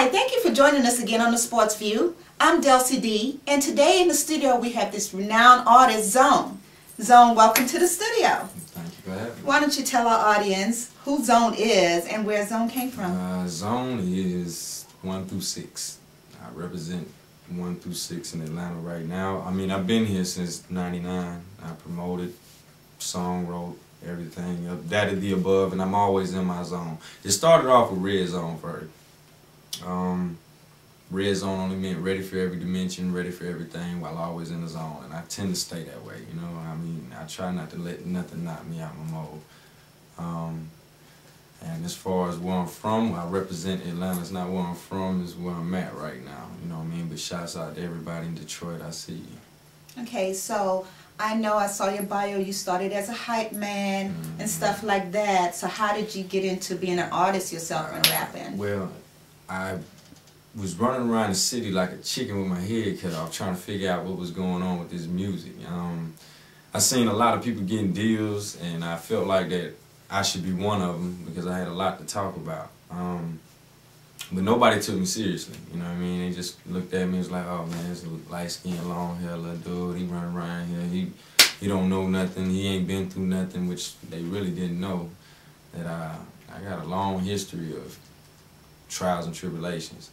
Hi, thank you for joining us again on the Sports View. I'm Delcy D, and today in the studio we have this renowned artist, Zone. Zone, welcome to the studio. Thank you for having me. Why don't you tell our audience who Zone is and where Zone came from? Zone is 1 through 6. I represent 1 through 6 in Atlanta right now. I mean, I've been here since '99. I promoted, song wrote, everything, that and the above, and I'm always in my zone. It started off with Red Zone first. Red Zone only meant ready for every dimension, ready for everything, while always in the zone, and I tend to stay that way, you know. I mean, I try not to let nothing knock me out my mode. And as far as where I'm from, I represent Atlanta. It's not where I'm from, it's where I'm at right now, you know what I mean? But shouts out to everybody in Detroit, I see you. Okay, so I know I saw your bio, you started as a hype man and stuff like that. So how did you get into being an artist yourself and rapping? Well, I was running around the city like a chicken with my head cut off, trying to figure out what was going on with this music. I seen a lot of people getting deals, and I felt like that I should be one of them because I had a lot to talk about. But nobody took me seriously, you know what I mean? They just looked at me and was like, oh man, this light-skinned, long-haired little dude, he run around here, he don't know nothing, he ain't been through nothing, which they really didn't know that I got a long history of trials and tribulations.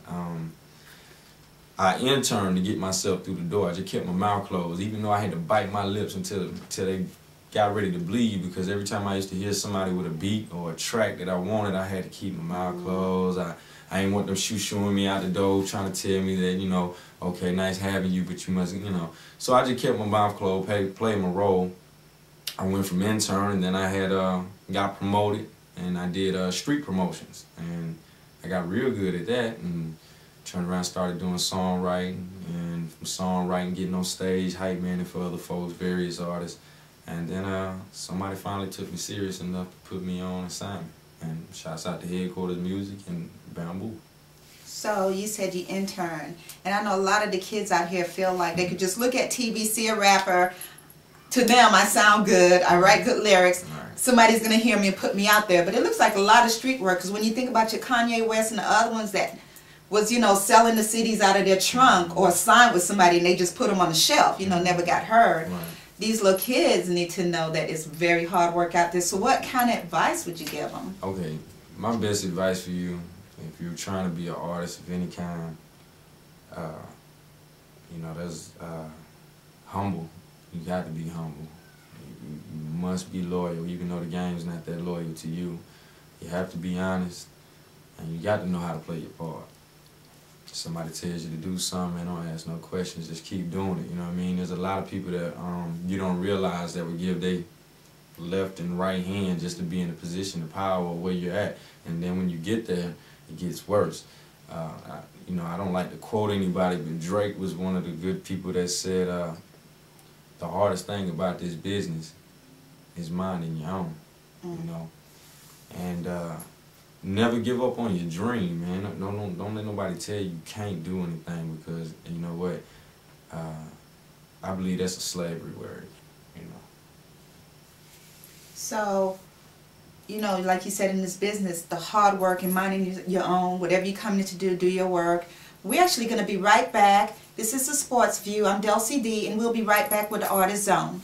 I interned to get myself through the door. I just kept my mouth closed, even though I had to bite my lips until they got ready to bleed, because every time I used to hear somebody with a beat or a track that I wanted, I had to keep my mouth closed. I ain't want them shooing me out the door trying to tell me that, you know, okay, nice having you, but you must, you know. So I just kept my mouth closed, played my role. I went from intern, and then I had got promoted, and I did street promotions, and I got real good at that, and turned around and started doing songwriting, and from songwriting getting on stage, hype manning for other folks, various artists. And then somebody finally took me serious enough to put me on assignment. And shouts out to Headquarters Music and Bamboo. So you said you interned, and I know a lot of the kids out here feel like they could just look at TV, see a rapper. To them, I sound good, I write good lyrics, somebody's going to hear me and put me out there. But it looks like a lot of street work, because when you think about your Kanye West and the other ones that was, you know, selling the CDs out of their trunk or signed with somebody and they just put them on the shelf, you know, never got heard. Right. These little kids need to know that it's very hard work out there. So what kind of advice would you give them? Okay, my best advice for you, if you're trying to be an artist of any kind, you know, that's humble. You got to be humble. You must be loyal, even though the game's not that loyal to you. You have to be honest, and you got to know how to play your part. Somebody tells you to do something, don't ask no questions, just keep doing it, you know what I mean? There's a lot of people that you don't realize that would give their left and right hand just to be in a position of power where you're at. And then when you get there, it gets worse. You know, I don't like to quote anybody, but Drake was one of the good people that said, the hardest thing about this business is minding your own, you know? And never give up on your dream, man. Don't let nobody tell you can't do anything, because you know what? I believe that's a slavery word, you know. So, you know, like you said, in this business, the hard work and minding your own, whatever you're coming to do your work. We're actually going to be right back. This is the Sports View. I'm Delcy D, and we'll be right back with the Artist Zone.